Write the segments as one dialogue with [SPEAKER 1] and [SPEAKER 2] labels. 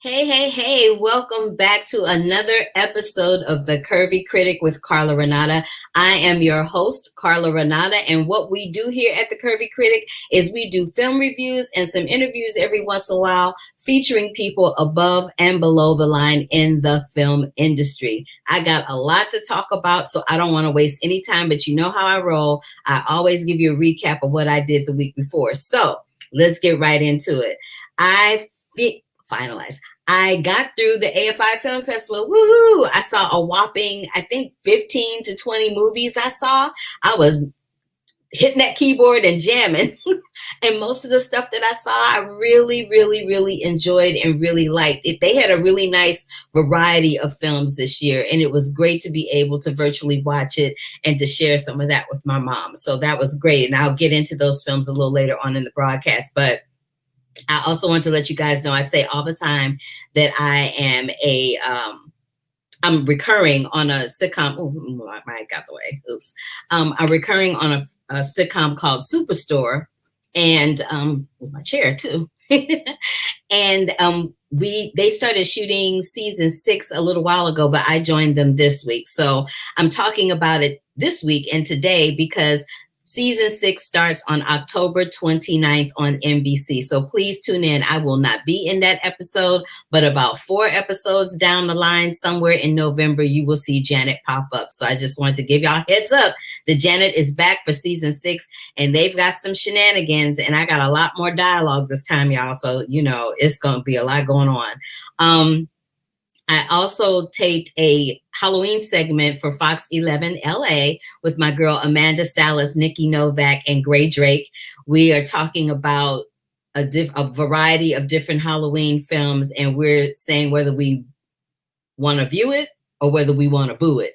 [SPEAKER 1] Hey, hey, hey, welcome back to another episode of the Curvy Critic with Carla Renata. I am your host, Carla Renata, and what we do here at the Curvy Critic is we do film reviews and some interviews every once in a while featuring people above and below the line in the film industry. I got a lot to talk about, so I don't want to waste any time, but you know how I roll. I always give you a recap of what I did the week before. So let's get right into it. Finalized. I got through the AFI Film Festival. Woohoo! I saw a whopping, I think, 15 to 20 movies I saw. I was hitting that keyboard and jamming. And most of the stuff that I saw, I really, really, really enjoyed and really liked. They had a really nice variety of films this year, and it was great to be able to virtually watch it and to share some of that with my mom. So that was great. And I'll get into those films a little later on in the broadcast. But I also want to let you guys know, I say all the time that I am I'm recurring on a sitcom. Oh, my mic got the way. Oops. I'm recurring on a sitcom called Superstore, and with my chair too. And they started shooting season 6 a little while ago, but I joined them this week. So I'm talking about it this week and today because Season 6 starts on October 29th on NBC. So please tune in. I will not be in that episode, but about 4 episodes down the line, somewhere in November, you will see Janet pop up. So I just wanted to give y'all heads up that Janet is back for season 6, and they've got some shenanigans, and I got a lot more dialogue this time, y'all. So, it's going to be a lot going on. I also taped a Halloween segment for Fox 11 LA with my girl Amanda Salas, Nikki Novak, and Gray Drake. We are talking about a variety of different Halloween films, and we're saying whether we want to view it or whether we want to boo it.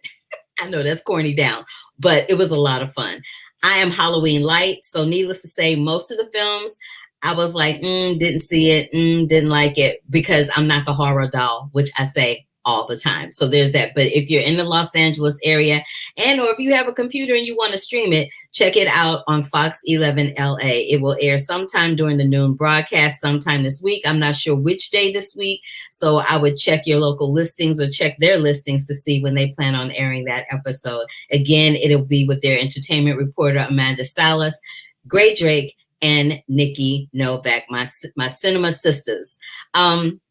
[SPEAKER 1] I know that's corny down, but it was a lot of fun. I am Halloween light, so needless to say, most of the films I was like, didn't see it, didn't like it, because I'm not the horror doll, which I say all the time. So there's that. But if you're in the Los Angeles area, or if you have a computer and you want to stream it, check it out on Fox 11 LA. It will air sometime during the noon broadcast, sometime this week. I'm not sure which day this week. So I would check your local listings or check their listings to see when they plan on airing that episode. Again, it'll be with their entertainment reporter, Amanda Salas, Gray Drake, and Nikki Novak, my cinema sisters. And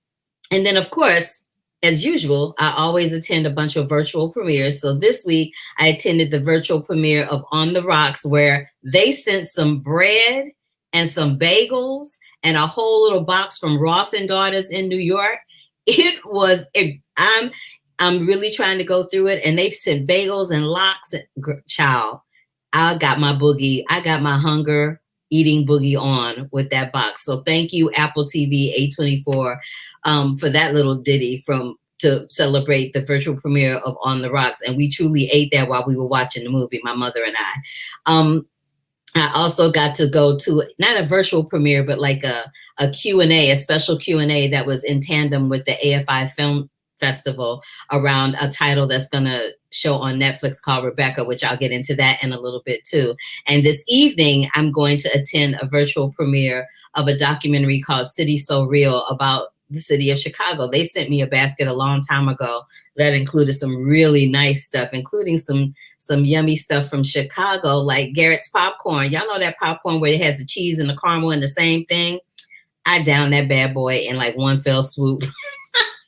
[SPEAKER 1] then, of course, as usual, I always attend a bunch of virtual premieres. So this week, I attended the virtual premiere of On the Rocks, where they sent some bread and some bagels and a whole little box from Ross and Daughters in New York. It was, I'm really trying to go through it, and they sent bagels and lox. Child, I got my boogie. I got my hunger eating boogie on with that box. So thank you, Apple TV A24, for that little ditty to celebrate the virtual premiere of On the Rocks. And we truly ate that while we were watching the movie, my mother and I. I also got to go to not a virtual premiere, but like a Q&A, a special Q&A that was in tandem with the AFI Film Festival around a title that's going to show on Netflix called Rebecca, which I'll get into that in a little bit too. And this evening, I'm going to attend a virtual premiere of a documentary called City So Real about the city of Chicago. They sent me a basket a long time ago that included some really nice stuff, including some yummy stuff from Chicago, like Garrett's popcorn. Y'all know that popcorn where it has the cheese and the caramel in the same thing? I downed that bad boy in like one fell swoop.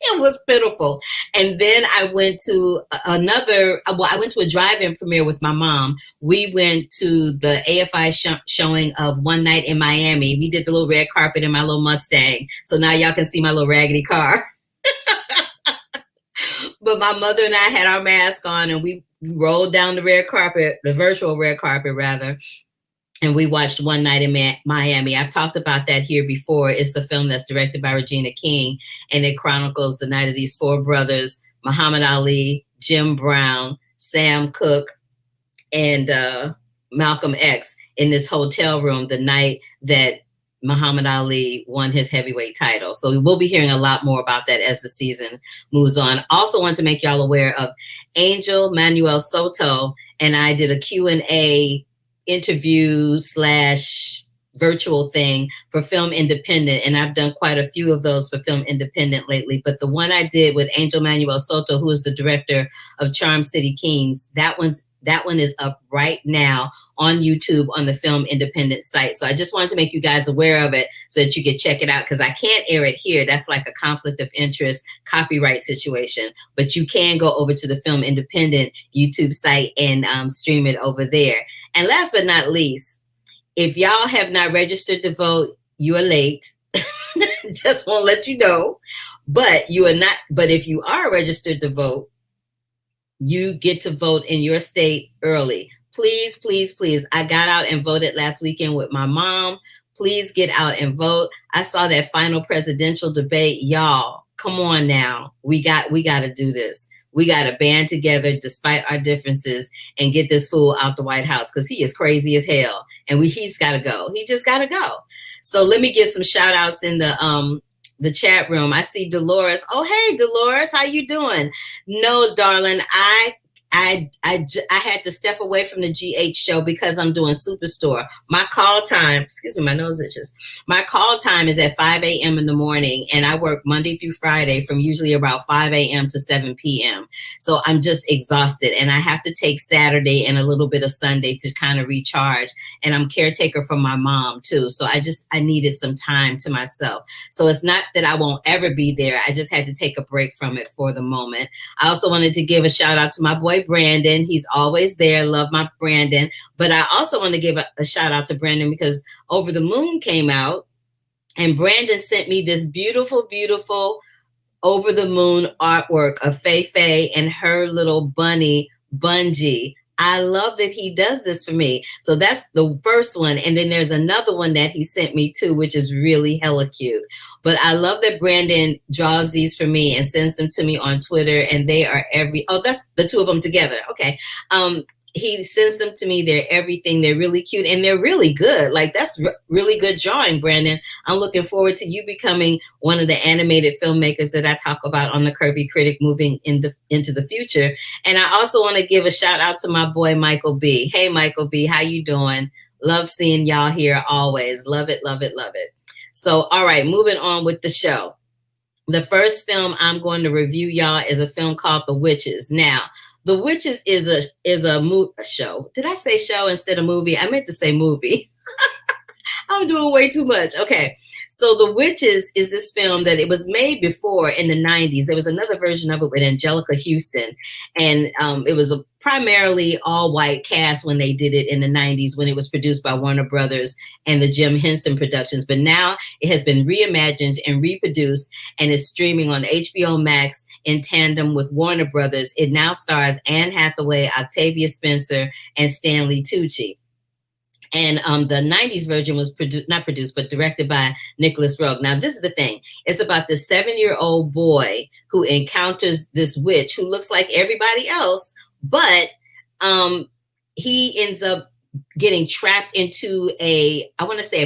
[SPEAKER 1] It was pitiful. And then I went to I went to a drive-in premiere with my mom. We went to the AFI showing of One Night in Miami. We did the little red carpet in my little Mustang. So now y'all can see my little raggedy car. But my mother and I had our mask on, and we rolled down the red carpet, the virtual red carpet rather. And we watched One Night in Miami. I've talked about that here before. It's a film that's directed by Regina King, and it chronicles the night of these 4 brothers, Muhammad Ali, Jim Brown, Sam Cooke, and Malcolm X in this hotel room the night that Muhammad Ali won his heavyweight title. So we will be hearing a lot more about that as the season moves on. Also want to make y'all aware of Angel Manuel Soto, and I did a Q&A interview / virtual thing for Film Independent, and I've done quite a few of those for Film Independent lately. But the one I did with Angel Manuel Soto, who is the director of Charm City Kings, that one is up right now on YouTube on the Film Independent site. So I just wanted to make you guys aware of it so that you could check it out, because I can't air it here. That's like a conflict of interest copyright situation. But you can go over to the Film Independent YouTube site and stream it over there. And last but not least, if y'all have not registered to vote, you are late. Just want to let you know. But you are not. But if you are registered to vote, you get to vote in your state early. Please, please, please. I got out and voted last weekend with my mom. Please get out and vote. I saw that final presidential debate. Y'all, come on now. We got to do this. We got to band together despite our differences and get this fool out the White House, because he is crazy as hell. And he's got to go. He just got to go. So let me get some shout outs in the chat room. I see Dolores. Oh, hey, Dolores, how you doing? No, darling, I had to step away from the GH show because I'm doing Superstore. My call time, excuse me, my nose itches. My call time is at 5 a.m. in the morning, and I work Monday through Friday from usually about 5 a.m. to 7 p.m. So I'm just exhausted, and I have to take Saturday and a little bit of Sunday to kind of recharge. And I'm caretaker for my mom too. So I needed some time to myself. So it's not that I won't ever be there. I just had to take a break from it for the moment. I also wanted to give a shout out to my boy Brandon. He's always there. Love my Brandon. But I also want to give a shout out to Brandon because Over the Moon came out, and Brandon sent me this beautiful, beautiful Over the Moon artwork of Fei Fei and her little bunny Bungie. I love that he does this for me. So that's the first one. And then there's another one that he sent me too, which is really hella cute. But I love that Brandon draws these for me and sends them to me on Twitter. And they are that's the two of them together. Okay. He sends them to me. They're everything. They're really cute and they're really good. Like, that's really good drawing, Brandon. I'm looking forward to you becoming one of the animated filmmakers that I talk about on the Curvy Critic moving into the future. And I also want to give a shout out to my boy, Michael B. Hey, Michael B, how you doing? Love seeing y'all here always. Love it, love it, love it. So, all right, moving on with the show. The first film I'm going to review, y'all, is a film called The Witches. Now, The Witches is a show. Did I say show instead of movie? I meant to say movie. I'm doing way too much. Okay. So The Witches is this film that it was made before in the 90s. There was another version of it with Angelica Houston. And it was a primarily all white cast when they did it in the 90s, when it was produced by Warner Brothers and the Jim Henson Productions. But now it has been reimagined and reproduced and is streaming on HBO Max in tandem with Warner Brothers. It now stars Anne Hathaway, Octavia Spencer, and Stanley Tucci. And the 90s version was directed by Nicholas Roeg. Now, this is the thing. It's about this 7-year-old boy who encounters this witch who looks like everybody else, but he ends up getting trapped into a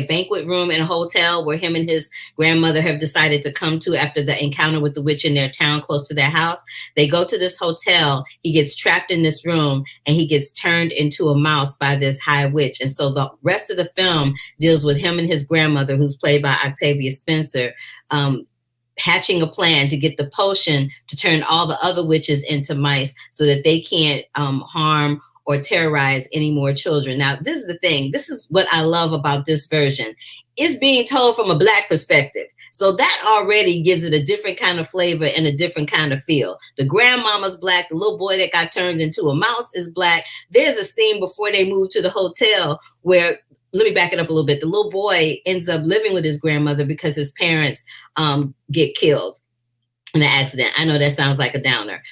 [SPEAKER 1] banquet room in a hotel where him and his grandmother have decided to come to after the encounter with the witch in their town close to their house. They go to this hotel. He gets trapped in this room and he gets turned into a mouse by this high witch. And so the rest of the film deals with him and his grandmother, who's played by Octavia Spencer, hatching a plan to get the potion to turn all the other witches into mice so that they can't harm or terrorize any more children. Now, this is the thing. This is what I love about this version. It's being told from a Black perspective. So that already gives it a different kind of flavor and a different kind of feel. The grandmama's Black. The little boy that got turned into a mouse is Black. There's a scene before they move to the hotel where, let me back it up a little bit. The little boy ends up living with his grandmother because his parents get killed in an accident. I know that sounds like a downer,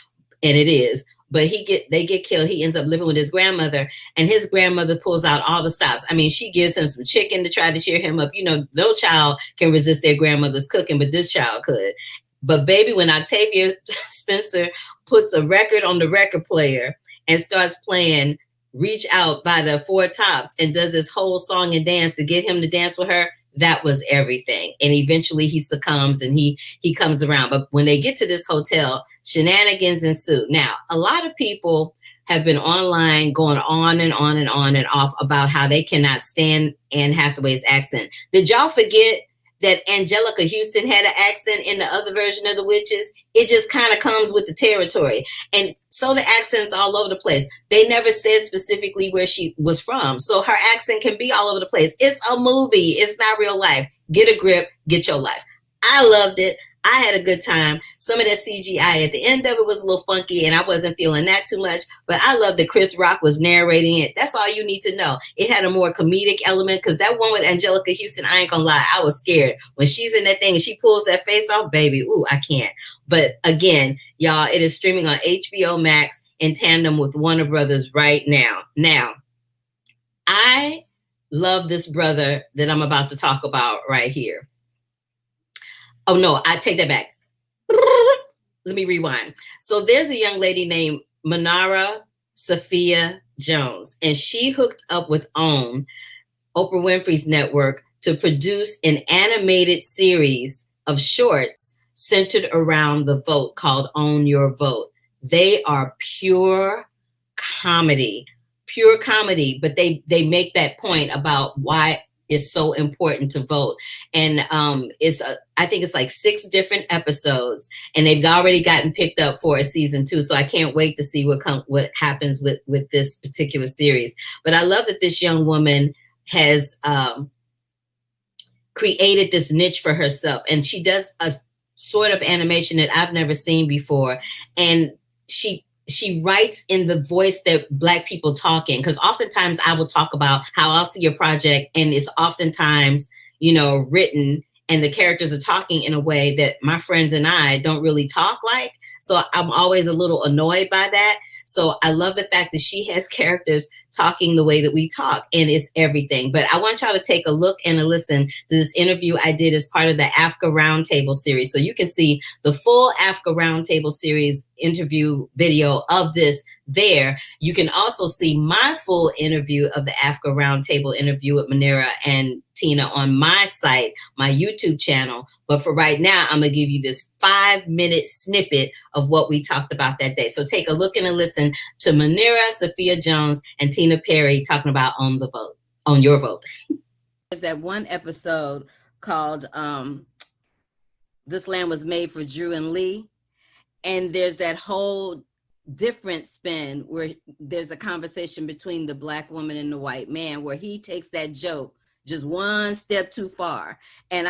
[SPEAKER 1] and it is. But they get killed. He ends up living with his grandmother, and his grandmother pulls out all the stops. I mean, she gives him some chicken to try to cheer him up. You know, no child can resist their grandmother's cooking, but this child could. But baby, when Octavia Spencer puts a record on the record player and starts playing Reach Out by the Four Tops and does this whole song and dance to get him to dance with her, that was everything. And eventually he succumbs and he comes around. But when they get to this hotel, shenanigans ensue. Now, a lot of people have been online going on and on and on and off about how they cannot stand Anne Hathaway's accent. Did y'all forget that Angelica Houston had an accent in the other version of The Witches? It just kind of comes with the territory. And so the accent's all over the place. They never said specifically where she was from. So her accent can be all over the place. It's a movie. It's not real life. Get a grip. Get your life. I loved it. I had a good time. Some of that CGI at the end of it was a little funky, and I wasn't feeling that too much. But I love that Chris Rock was narrating it. That's all you need to know. It had a more comedic element, because that one with Angelica Houston, I ain't gonna lie, I was scared. When she's in that thing and she pulls that face off, baby, ooh, I can't. But again, y'all, it is streaming on HBO Max in tandem with Warner Brothers right now. Now, I love this brother that I'm about to talk about right here. Oh, no, I take that back. Let me rewind. So there's a young lady named Munirah Safiyah Jones, and she hooked up with OWN, Oprah Winfrey's network, to produce an animated series of shorts centered around the vote called Own Your Vote. They are pure comedy, but they make that point about why it's so important to vote. And I think it's like 6 different episodes, and they've already gotten picked up for a season 2. So I can't wait to see what happens with this particular series. But I love that this young woman has created this niche for herself, and she does a sort of animation that I've never seen before. And she writes in the voice that Black people talk in, because oftentimes I will talk about how I'll see a project and it's oftentimes, written and the characters are talking in a way that my friends and I don't really talk like. So I'm always a little annoyed by that. So I love the fact that she has characters talking the way that we talk, and it's everything. But I want y'all to take a look and a listen to this interview I did as part of the AAFCA Roundtable series. So you can see the full AAFCA Roundtable series interview video of this there. You can also see my full interview of the AAFCA Roundtable interview with Munirah and Tina on my site, my YouTube channel. But for right now, I'm going to give you this 5-minute snippet of what we talked about that day. So take a look and a listen to Munirah Safiyah Jones and Tina Perry talking about On Your Vote. There's that one episode called This Land Was Made for Drew and Lee. And there's that whole different spin where there's a conversation between the Black woman and the white man, where he takes that joke just one step too far. And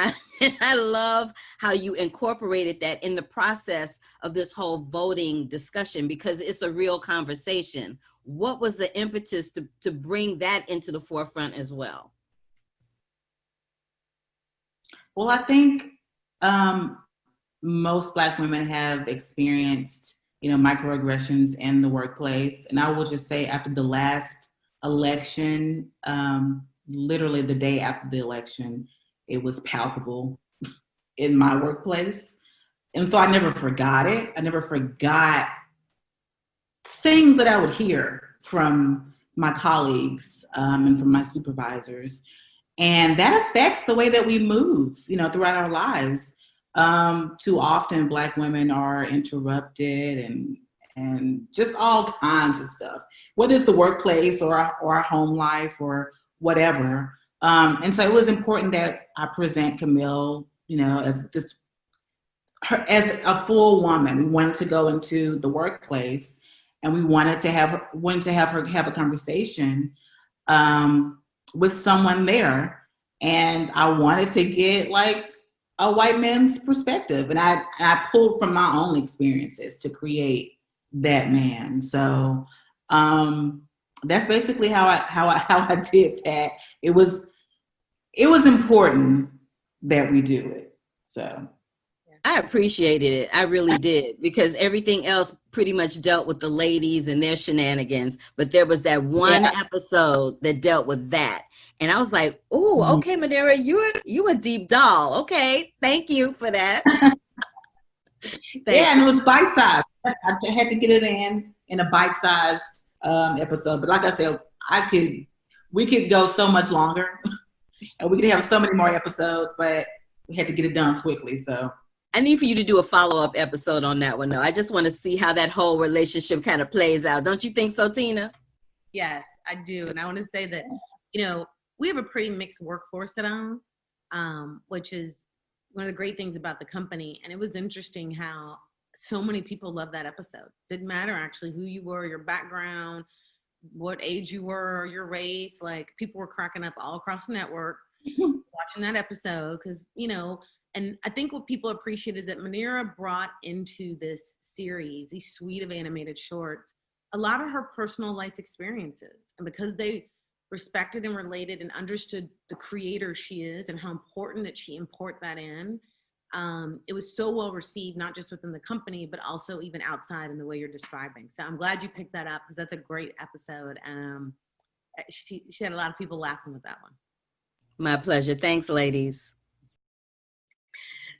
[SPEAKER 1] I love how you incorporated that in the process of this whole voting discussion, because it's a real conversation. What was the impetus to bring that into the forefront as well?
[SPEAKER 2] Well, I think most Black women have experienced, microaggressions in the workplace. And I will just say, after the last election, literally the day after the election, it was palpable in my workplace. And so I never forgot it. I never forgot things that I would hear from my colleagues and from my supervisors. And that affects the way that we move, throughout our lives. Too often Black women are interrupted and just all kinds of stuff, whether it's the workplace or our home life or whatever. And so it was important that I present Camille, as a full woman. We wanted to go into the workplace, and we wanted to have her have a conversation with someone there. And I wanted to get like a white man's perspective. And I pulled from my own experiences to create that man. So that's basically how I did that. It was important that we do it. So
[SPEAKER 1] I appreciated it. I really did, because everything else pretty much dealt with the ladies and their shenanigans. But there was that one episode that dealt with that. And I was like, oh, okay, Munirah, you a deep doll. Okay, thank you for that.
[SPEAKER 2] And it was bite-sized. I had to get it in a bite-sized episode. But like I said, we could go so much longer. And we could have so many more episodes, but we had to get it done quickly. So
[SPEAKER 1] I need for you to do a follow-up episode on that one, though. I just want to see how that whole relationship kind of plays out. Don't you think so, Tina?
[SPEAKER 3] Yes, I do. And I want to say that, you know, we have a pretty mixed workforce at OWN, which is one of the great things about the company. And it was interesting how so many people loved that episode. Didn't matter actually who you were, your background, what age you were, your race. Like, people were cracking up all across the network watching that episode because, you know, and I think what people appreciate is that Munirah brought into this series, these suite of animated shorts, a lot of her personal life experiences. And because they respected and related and understood the creator she is and how important that she import that in, it was so well received, not just within the company, but also even outside in the way you're describing. So I'm glad you picked that up because that's a great episode. She had a lot of people laughing with that one.
[SPEAKER 1] My pleasure. Thanks, ladies.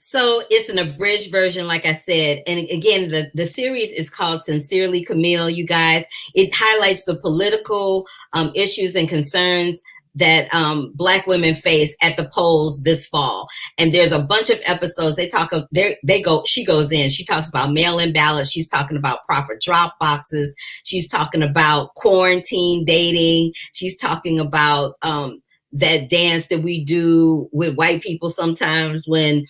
[SPEAKER 1] So it's an abridged version, like I said. And again, the series is called Sincerely Camille, you guys. It highlights the political issues and concerns that Black women face at the polls this fall. And there's a bunch of episodes. She goes in, she talks about mail-in ballots. She's talking about proper drop boxes. She's talking about quarantine dating. She's talking about that dance that we do with white people sometimes when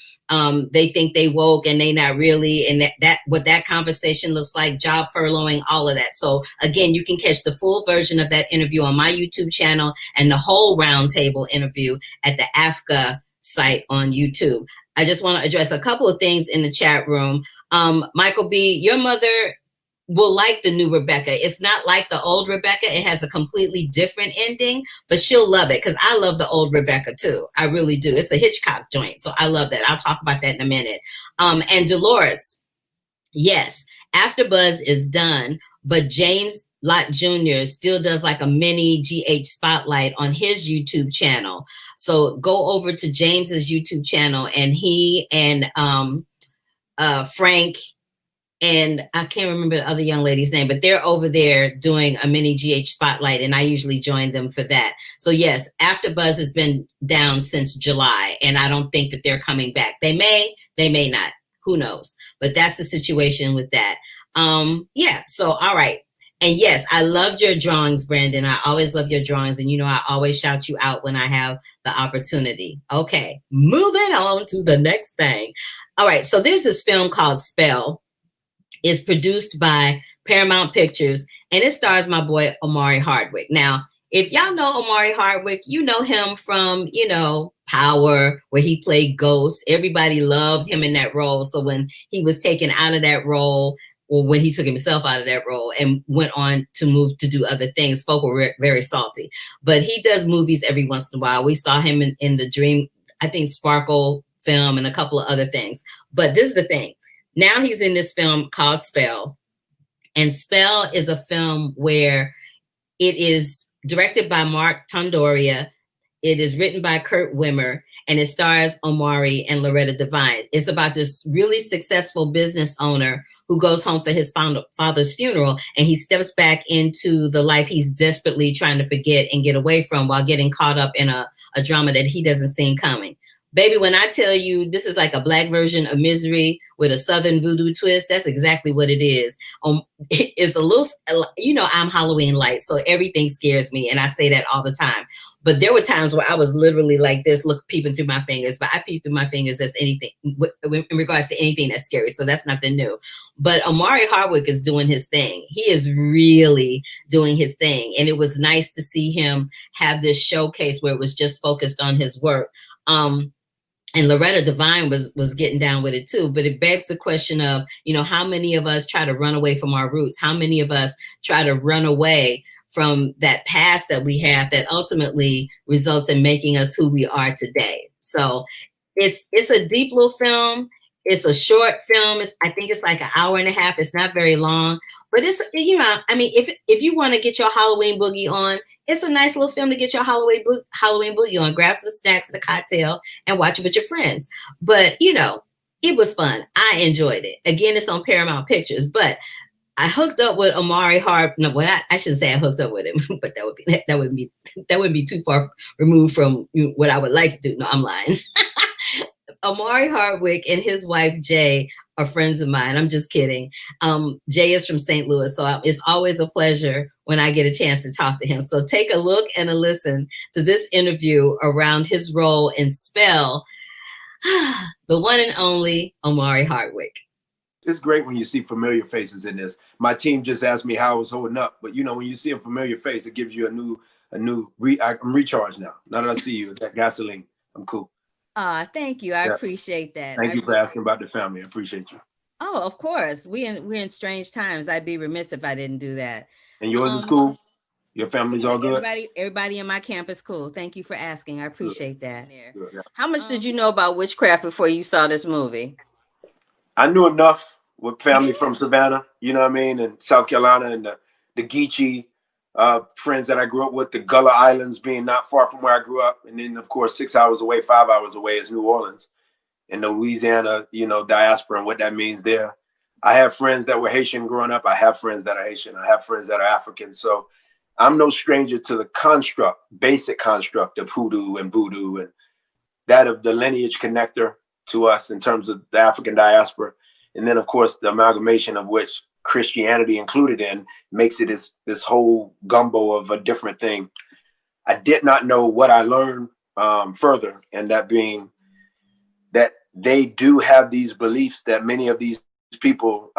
[SPEAKER 1] they think they woke and they not really, and that what that conversation looks like, job furloughing, all of that. So again, you can catch the full version of that interview on my YouTube channel and the whole roundtable interview at the AAFCA site on YouTube. I just want to address a couple of things in the chat room. Michael B., your mother will like the new Rebecca. It's not like the old Rebecca. It has a completely different ending, but she'll love it because I love the old Rebecca too. I really do. It's a Hitchcock joint, so I love that. I'll talk about that in a minute. And Dolores, yes, AfterBuzz is done, but James Lott Jr. still does like a mini GH spotlight on his YouTube channel. So go over to James's YouTube channel, and he and Frank, and I can't remember the other young lady's name, but they're over there doing a mini GH spotlight, and I usually join them for that. So yes, AfterBuzz has been down since July, and I don't think that they're coming back. They may not. Who knows? But that's the situation with that. Yeah, so all right. And yes, I loved your drawings, Brandon. I always love your drawings, and you know I always shout you out when I have the opportunity. Okay, moving on to the next thing. All right, so there's this film called Spell. Is produced by Paramount Pictures, and it stars my boy Omari Hardwick. Now, if y'all know Omari Hardwick, you know him from, you know, Power, where he played Ghost. Everybody loved him in that role. So when he was taken out of that role, or when he took himself out of that role and went on to move to do other things, folk were very salty. But he does movies every once in a while. We saw him in the Dream, I think, Sparkle film and a couple of other things. But this is the thing. Now he's in this film called Spell. And Spell is a film where it is directed by Mark Tondoria. It is written by Kurt Wimmer, and it stars Omari and Loretta Devine. It's about this really successful business owner who goes home for his father's funeral, and he steps back into the life he's desperately trying to forget and get away from while getting caught up in a drama that he doesn't see coming. Baby, when I tell you this is like a Black version of Misery with a Southern voodoo twist, that's exactly what it is. It's a little, you know, I'm Halloween light, so everything scares me, and I say that all the time. But there were times where I was literally like this, peeping through my fingers. But I peep through my fingers as anything in regards to anything that's scary. So that's nothing new. But Omari Hardwick is doing his thing. He is really doing his thing, and it was nice to see him have this showcase where it was just focused on his work. And Loretta Devine was getting down with it too. But it begs the question of, you know, how many of us try to run away from our roots? How many of us try to run away from that past that we have that ultimately results in making us who we are today? So it's a deep little film. It's a short film. I think it's like an hour and a half. It's not very long, but it's, you know, I mean, if you want to get your Halloween boogie on, it's a nice little film to get your Halloween boogie on. Grab some snacks and a cocktail and watch it with your friends. But, you know, it was fun. I enjoyed it. Again, it's on Paramount Pictures, but I hooked up with Omari Hardwick. No, well, I shouldn't say I hooked up with him, but that wouldn't be too far removed from what I would like to do. No, I'm lying. Omari Hardwick and his wife, Jay, are friends of mine. I'm just kidding. Jay is from St. Louis, so it's always a pleasure when I get a chance to talk to him. So take a look and a listen to this interview around his role in Spell, the one and only Omari Hardwick.
[SPEAKER 4] It's great when you see familiar faces in this. My team just asked me how I was holding up, but you know, when you see a familiar face, it gives you I'm recharged now. Now that I see you, that gasoline, I'm cool.
[SPEAKER 1] Thank you. I appreciate that.
[SPEAKER 4] Thank you for asking about the family. I appreciate you.
[SPEAKER 1] Oh, of course. We're in strange times. I'd be remiss if I didn't do that.
[SPEAKER 4] And yours is cool? Your family's all good?
[SPEAKER 1] Everybody in my camp is cool. Thank you for asking. I appreciate that.
[SPEAKER 4] Good, yeah.
[SPEAKER 1] How much did you know about witchcraft before you saw this movie?
[SPEAKER 4] I knew enough with family from Savannah, you know what I mean, and South Carolina, and the Geechee friends that I grew up with, the Gullah Islands being not far from where I grew up. And then, of course, 5 hours away is New Orleans, and the Louisiana, you know, diaspora and what that means there. I have friends that were Haitian growing up. I have friends that are Haitian. I have friends that are African. So I'm no stranger to the basic construct of hoodoo and voodoo, and that of the lineage connector to us in terms of the African diaspora. And then, of course, the amalgamation of which Christianity included in makes it this whole gumbo of a different thing. I did not know what I learned further, and that being that they do have these beliefs that many of these people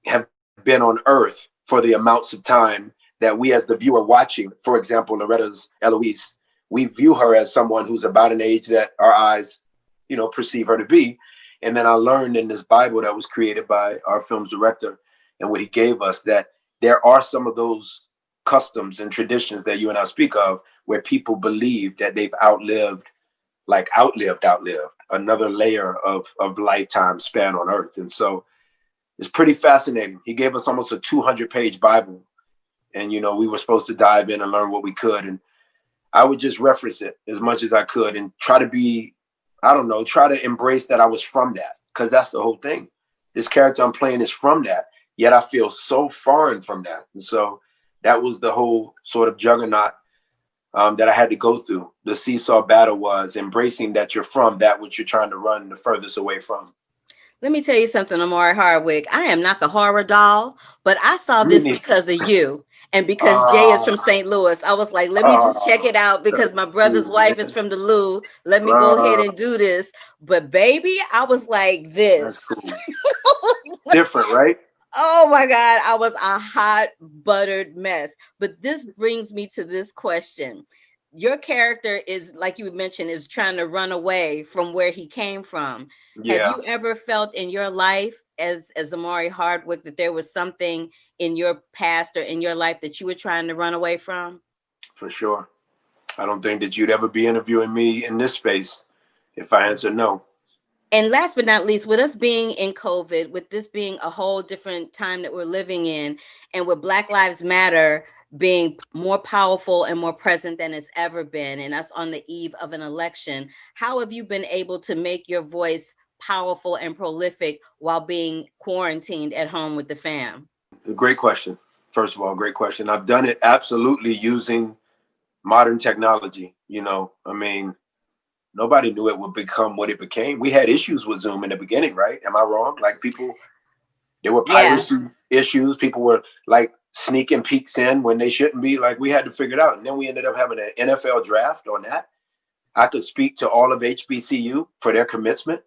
[SPEAKER 4] have been on Earth for the amounts of time that we as the viewer watching, for example, Loretta's Eloise, we view her as someone who's about an age that our eyes, you know, perceive her to be. And then I learned in this Bible that was created by our film's director and what he gave us, that there are some of those customs and traditions that you and I speak of where people believe that they've outlived another layer of lifetime span on Earth. And so it's pretty fascinating. He gave us almost a 200-page Bible. And, you know, we were supposed to dive in and learn what we could. And I would just reference it as much as I could and try to embrace that I was from that, because that's the whole thing. This character I'm playing is from that, yet I feel so foreign from that. And so that was the whole sort of juggernaut that I had to go through. The seesaw battle was embracing that you're from that which you're trying to run the furthest away from.
[SPEAKER 1] Let me tell you something, Omari Hardwick. I am not the horror doll, but I saw this because of you. And because Jay is from St. Louis, I was like, let me just check it out because my brother's wife is from the Lou. Let me go ahead and do this. But baby, I was like this.
[SPEAKER 4] That's cool. Different, right?
[SPEAKER 1] Oh my God, I was a hot buttered mess. But this brings me to this question. Your character is, like you mentioned, is trying to run away from where he came from. Yeah. Have you ever felt in your life as Omari Hardwick that there was something in your past or in your life that you were trying to run away from?
[SPEAKER 4] For sure. I don't think that you'd ever be interviewing me in this space if I answer no.
[SPEAKER 1] And last but not least, with us being in COVID, with this being a whole different time that we're living in, and with Black Lives Matter being more powerful and more present than it's ever been, and us on the eve of an election, how have you been able to make your voice powerful and prolific while being quarantined at home with the fam?
[SPEAKER 4] Great question. First of all, great question. I've done it absolutely using modern technology. You know, I mean, nobody knew it would become what it became. We had issues with Zoom in the beginning, right? Am I wrong? Like there were piracy issues. People were like sneaking peeks in when they shouldn't be. Like, we had to figure it out. And then we ended up having an NFL draft on that. I could speak to all of HBCU for their commencement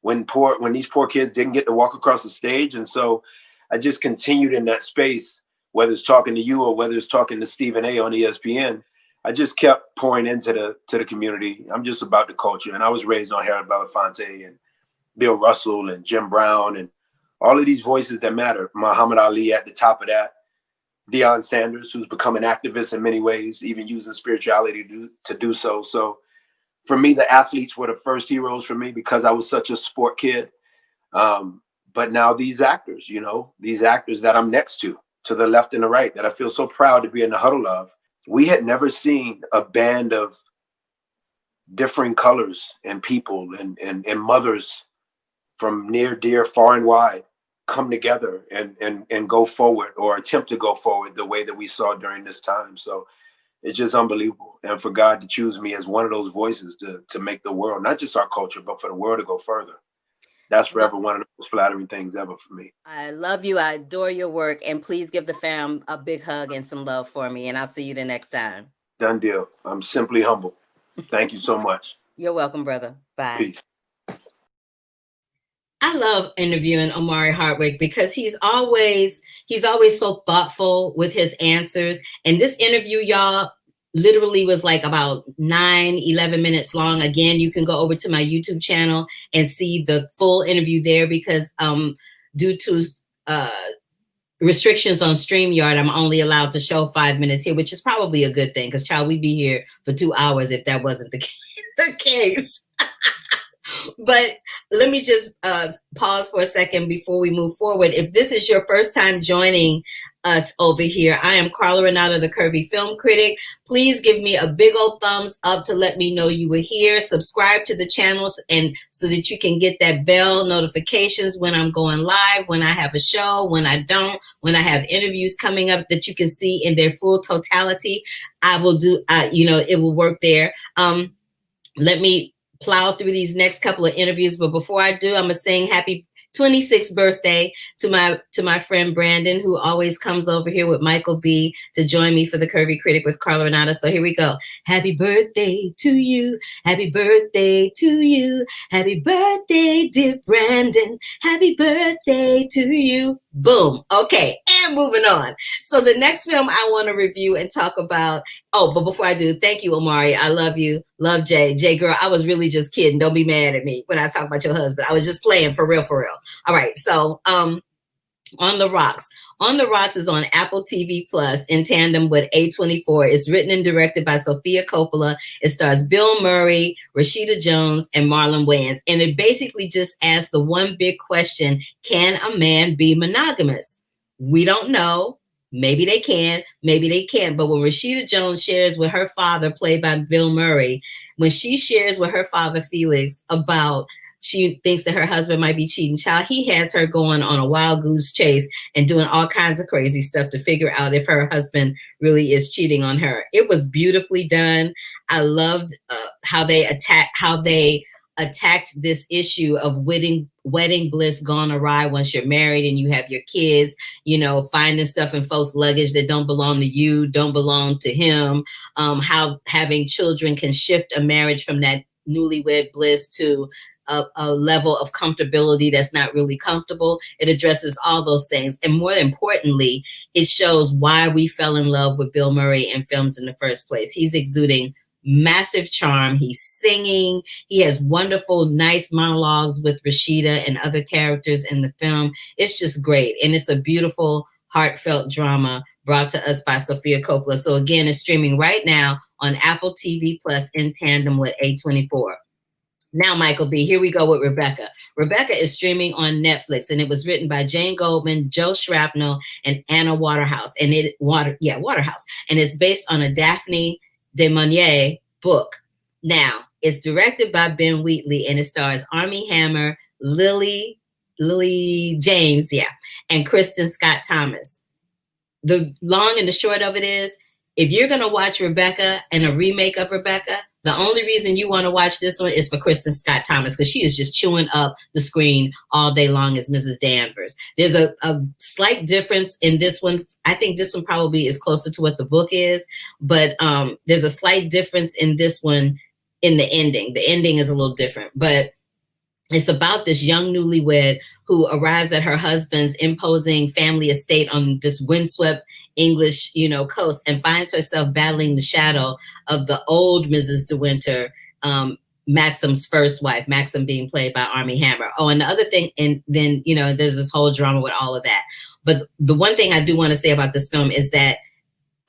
[SPEAKER 4] when these poor kids didn't get to walk across the stage. And so I just continued in that space, whether it's talking to you or whether it's talking to Stephen A. on ESPN. I just kept pouring into the community. I'm just about the culture. And I was raised on Harold Belafonte and Bill Russell and Jim Brown and all of these voices that matter. Muhammad Ali at the top of that. Deion Sanders, who's become an activist in many ways, even using spirituality to do so. So for me, the athletes were the first heroes for me because I was such a sport kid. But now these actors, these actors that I'm next to the left and the right, that I feel so proud to be in the huddle of. We had never seen a band of differing colors and people and mothers from near, dear, far and wide come together and go forward or attempt to go forward the way that we saw during this time. So it's just unbelievable. And for God to choose me as one of those voices to make the world, not just our culture, but for the world to go further. That's forever one of the most flattering things ever for me.
[SPEAKER 1] I love you. I adore your work. And please give the fam a big hug and some love for me. And I'll see you the next time.
[SPEAKER 4] Done deal. I'm simply humble. Thank you so much.
[SPEAKER 1] You're welcome, brother. Bye.
[SPEAKER 4] Peace.
[SPEAKER 1] I love interviewing Omari Hardwick because he's always so thoughtful with his answers. And this interview, y'all, literally was like about 11 minutes long. Again, you can go over to my YouTube channel and see the full interview there because due to restrictions on StreamYard, I'm only allowed to show 5 minutes here, which is probably a good thing because, child, we'd be here for 2 hours if that wasn't the case. But let me just pause for a second before we move forward. If this is your first time joining us over here, I am Carla Renata, the Curvy Film Critic. Please give me a big old thumbs up to let me know you were here. Subscribe to the channels and so that you can get that bell notifications when I'm going live, when I have a show, when I don't, when I have interviews coming up that you can see in their full totality. I will do, it will work there. Let me plow through these next couple of interviews, but before I do, I'm gonna sing happy 26th birthday to my friend Brandon, who always comes over here with Michael B to join me for the Curvy Critic with Carla Renata. So here we go. Happy birthday to you. Happy birthday to you. Happy birthday, dear Brandon. Happy birthday to you. Boom. Okay, and moving on. So the next film I want to review and talk about. Oh, but before I do, thank you, Omari. I love you. Love Jay. Jay, girl, I was really just kidding. Don't be mad at me when I talk about your husband. I was just playing for real, for real. All right. So On the Rocks. On the Rocks is on Apple TV Plus in tandem with A24. It's written and directed by Sofia Coppola. It stars Bill Murray, Rashida Jones, and Marlon Wayans. And it basically just asks the one big question: can a man be monogamous? We don't know. Maybe they can, maybe they can't. But when Rashida Jones shares with her father, played by Bill Murray, when she shares with her father, Felix, about she thinks that her husband might be cheating, child, he has her going on a wild goose chase and doing all kinds of crazy stuff to figure out if her husband really is cheating on her. It was beautifully done. I loved how they attacked this issue of wedding bliss gone awry once you're married and you have your kids, finding stuff in folks' luggage that don't belong to you, don't belong to him, how having children can shift a marriage from that newlywed bliss to a level of comfortability that's not really comfortable. It addresses all those things. And more importantly, it shows why we fell in love with Bill Murray in films in the first place. He's exuding massive charm. He's singing. He has wonderful, nice monologues with Rashida and other characters in the film. It's just great. And it's a beautiful, heartfelt drama brought to us by Sofia Coppola. So again, it's streaming right now on Apple TV Plus in tandem with A24. Now, Michael B., here we go with Rebecca. Rebecca is streaming on Netflix, and it was written by Jane Goldman, Joe Shrapnel, and Anna Waterhouse. Waterhouse. And it's based on a Daphne du Maurier book. Now, it's directed by Ben Wheatley, and it stars Armie Hammer, Lily James, and Kristen Scott Thomas. The long and the short of it is, if you're going to watch Rebecca and a remake of Rebecca, the only reason you want to watch this one is for Kristen Scott Thomas, because she is just chewing up the screen all day long as Mrs. Danvers. There's a slight difference in this one. I think this one probably is closer to what the book is, but there's a slight difference in this one in the ending. The ending is a little different, but it's about this young newlywed who arrives at her husband's imposing family estate on this windswept English, coast, and finds herself battling the shadow of the old Mrs. De Winter, Maxim's first wife, Maxim being played by Armie Hammer. Oh, and the other thing, and then, there's this whole drama with all of that. But the one thing I do want to say about this film is that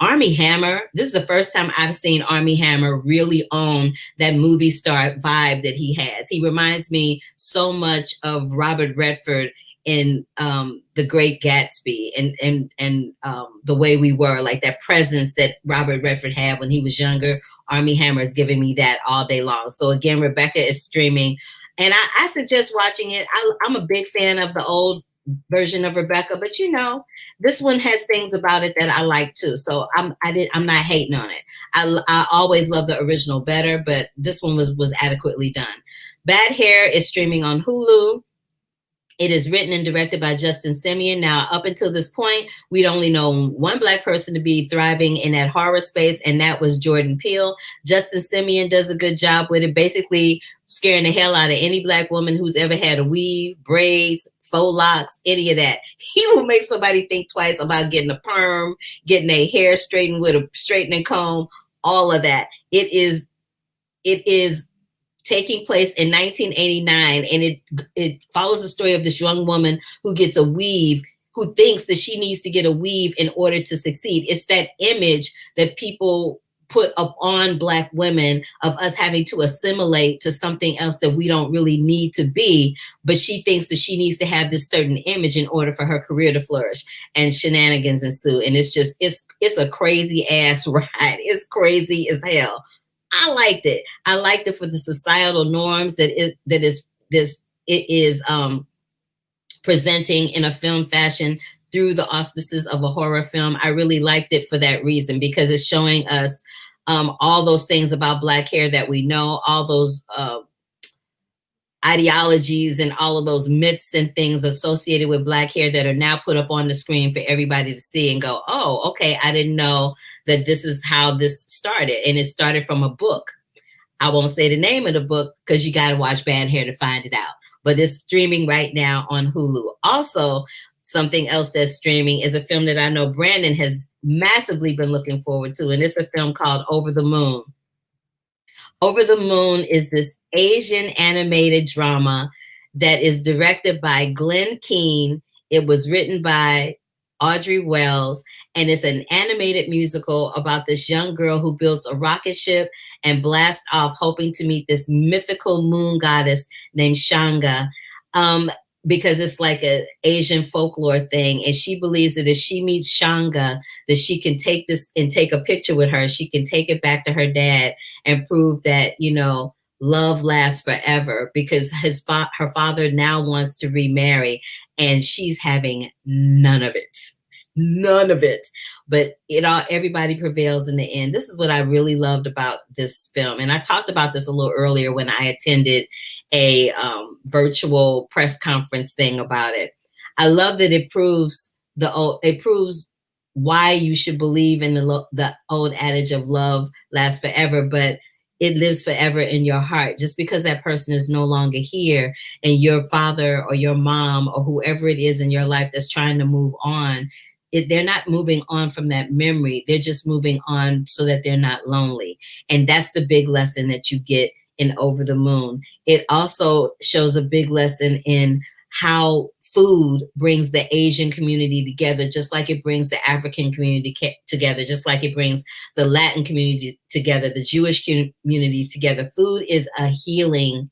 [SPEAKER 1] Armie Hammer, this is the first time I've seen Armie Hammer really own that movie star vibe that he has. He reminds me so much of Robert Redford in The Great Gatsby and The Way We Were, like that presence that Robert Redford had when he was younger. Armie Hammer is giving me that all day long. So again, Rebecca is streaming, and I suggest watching it. I'm a big fan of the old version of Rebecca, but this one has things about it that I like too. So I'm not hating on it. I always love the original better, but this one was adequately done. Bad Hair is streaming on Hulu. It is written and directed by Justin Simien. Now, up until this point, we'd only known one Black person to be thriving in that horror space, and that was Jordan Peele. Justin Simien does a good job with it, basically scaring the hell out of any Black woman who's ever had a weave, braids, faux locks, any of that. He will make somebody think twice about getting a perm, getting their hair straightened with a straightening comb, all of that. It is taking place in 1989, and it follows the story of this young woman who gets a weave, who thinks that she needs to get a weave in order to succeed. It's that image that people put up on Black women of us having to assimilate to something else that we don't really need to be, but she thinks that she needs to have this certain image in order for her career to flourish, and shenanigans ensue. And it's a crazy ass ride. It's crazy as hell. I liked it. I liked it for the societal norms that it is presenting in a film fashion through the auspices of a horror film. I really liked it for that reason, because it's showing us all those things about Black hair that we know, all those ideologies and all of those myths and things associated with Black hair that are now put up on the screen for everybody to see and go, oh, okay, I didn't know that this is how this started. And it started from a book. I won't say the name of the book because you got to watch Bad Hair to find it out. But it's streaming right now on Hulu. Also, something else that's streaming is a film that I know Brandon has massively been looking forward to. And it's a film called Over the Moon. Over the Moon is this Asian animated drama that is directed by Glenn Keane. It was written by Audrey Wells, and it's an animated musical about this young girl who builds a rocket ship and blasts off hoping to meet this mythical moon goddess named Shanga, because it's like an Asian folklore thing. And she believes that if she meets Shanga, that she can take this and take a picture with her. She can take it back to her dad and prove that, love lasts forever, because her father now wants to remarry, and she's having none of it. But everybody prevails in the end. This is what I really loved about this film. And I talked about this a little earlier when I attended a virtual press conference thing about it. I love that it proves why you should believe in the old adage of love lasts forever, but it lives forever in your heart. Just because that person is no longer here, and your father or your mom or whoever it is in your life that's trying to move on, they're not moving on from that memory. They're just moving on so that they're not lonely. And that's the big lesson that you get in Over the Moon. It also shows a big lesson in how food brings the Asian community together, just like it brings the African community together, just like it brings the Latin community together, the Jewish communities together. Food is a healing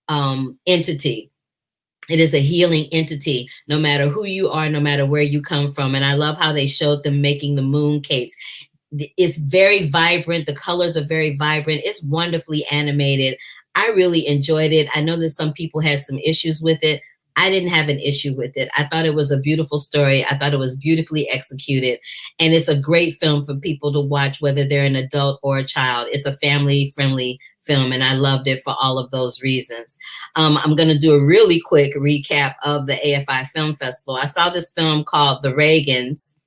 [SPEAKER 1] entity. It is a healing entity, no matter who you are, no matter where you come from. And I love how they showed them making the moon cakes. It's very vibrant. The colors are very vibrant. It's wonderfully animated. I really enjoyed it. I know that some people had some issues with it. I didn't have an issue with it. I thought it was a beautiful story. I thought it was beautifully executed. And it's a great film for people to watch, whether they're an adult or a child. It's a family-friendly film, and I loved it for all of those reasons. I'm going to do a really quick recap of the AFI Film Festival. I saw this film called The Reagans.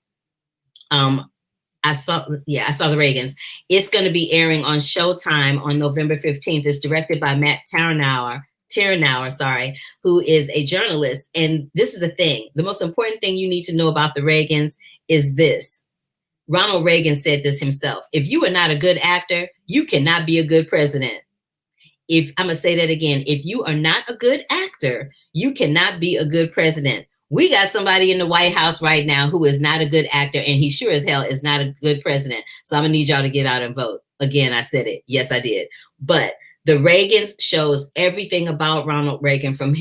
[SPEAKER 1] I saw The Reagans. It's going to be airing on Showtime on November 15th. It's directed by Matt Tyrnauer, who is a journalist. And this is the thing. The most important thing you need to know about the Reagans is this. Ronald Reagan said this himself. If you are not a good actor, you cannot be a good president. I'm going to say that again. If you are not a good actor, you cannot be a good president. We got somebody in the White House right now who is not a good actor, and he sure as hell is not a good president. So I'm going to need y'all to get out and vote. Again, I said it. Yes, I did. But The Reagans shows everything about Ronald Reagan, from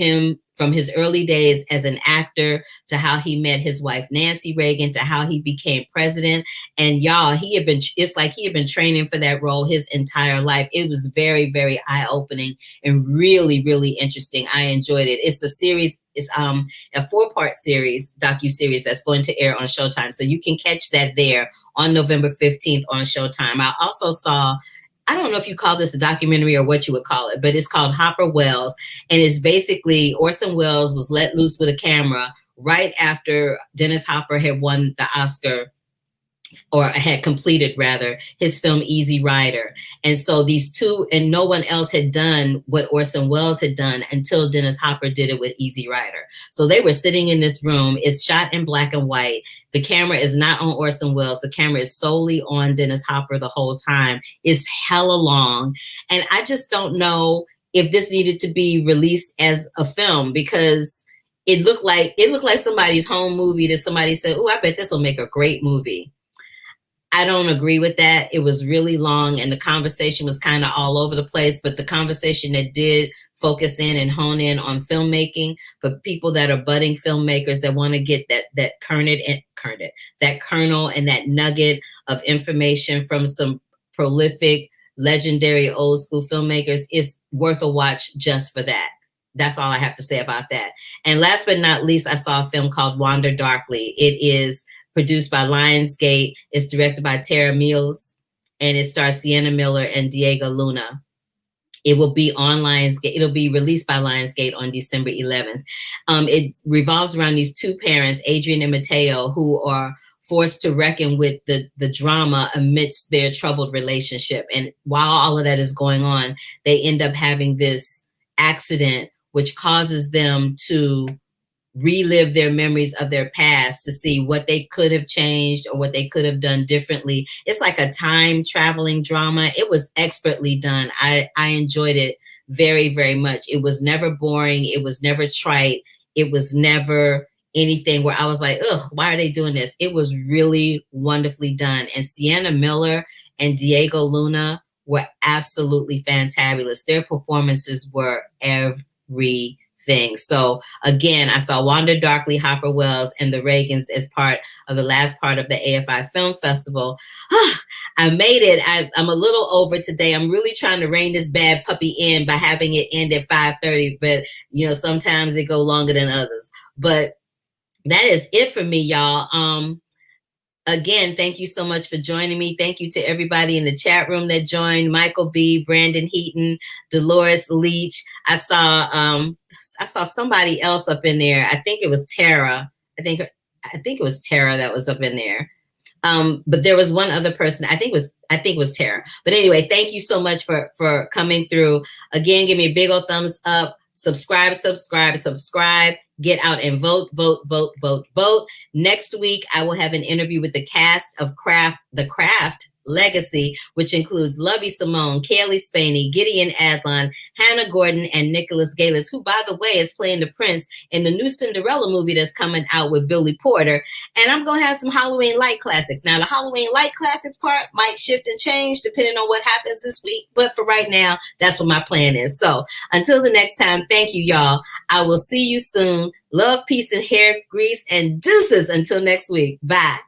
[SPEAKER 1] his early days as an actor to how he met his wife, Nancy Reagan, to how he became president. And y'all, it's like he had been training for that role his entire life. It was very, very eye-opening and really, really interesting. I enjoyed it. It's a series, it's a 4-part series, docu-series that's going to air on Showtime. So you can catch that there on November 15th on Showtime. I also saw, I don't know if you call this a documentary or what you would call it, but it's called Hopper Wells. And it's basically Orson Welles was let loose with a camera right after Dennis Hopper had won the Oscar, or had completed rather, his film Easy Rider. And so these two, and no one else had done what Orson Welles had done until Dennis Hopper did it with Easy Rider. So they were sitting in this room. It's shot in black and white. The camera is not on Orson Welles. The camera is solely on Dennis Hopper the whole time. It's hella long. And I just don't know if this needed to be released as a film, because it looked like somebody's home movie that somebody said, oh, I bet this will make a great movie. I don't agree with that. It was really long and the conversation was kind of all over the place, but the conversation that did focus in and hone in on filmmaking for people that are budding filmmakers that want to get that kernel and that nugget of information from some prolific, legendary old school filmmakers, is worth a watch just for that. That's all I have to say about that. And last but not least, I saw a film called Wanderdarkly. It is produced by Lionsgate. It's directed by Tara Mills, and it stars Sienna Miller and Diego Luna. It will be on Lionsgate. It'll be released by Lionsgate on December 11th. It revolves around these two parents, Adrian and Mateo, who are forced to reckon with the drama amidst their troubled relationship. And while all of that is going on, they end up having this accident which causes them to relive their memories of their past to see what they could have changed or what they could have done differently. It's like a time traveling drama. It was expertly done. I enjoyed it very, very much. It was never boring. It was never trite. It was never anything where I was like, ugh, why are they doing this? It was really wonderfully done. And Sienna Miller and Diego Luna were absolutely fantabulous. Their performances were everything. So again, I saw Wanderdarkly, Hopper Wells, and the Reagans as part of the last part of the AFI Film Festival. I made it. I'm a little over today. I'm really trying to rein this bad puppy in by having it end at 5:30, but you know, sometimes it go longer than others. But that is it for me, y'all. Again, thank you so much for joining me. Thank you to everybody in the chat room that joined. Michael B., Brandon Heaton, Dolores Leach. I saw somebody else up in there. I think it was Tara. I think it was Tara that was up in there. But there was one other person. I think it was Tara. But anyway, thank you so much for coming through. Again, give me a big old thumbs up. Subscribe. Get out and vote. Next week, I will have an interview with the cast of The Craft Legacy, which includes Lovey Simone, Kaylee Spaney, Gideon Adlon, Hannah Gordon, and Nicholas Galis, who, by the way, is playing the prince in the new Cinderella movie that's coming out with Billy Porter. And I'm going to have some Halloween light classics. Now, the Halloween light classics part might shift and change depending on what happens this week. But for right now, that's what my plan is. So until the next time, thank you, y'all. I will see you soon. Love, peace, and hair grease, and deuces until next week. Bye.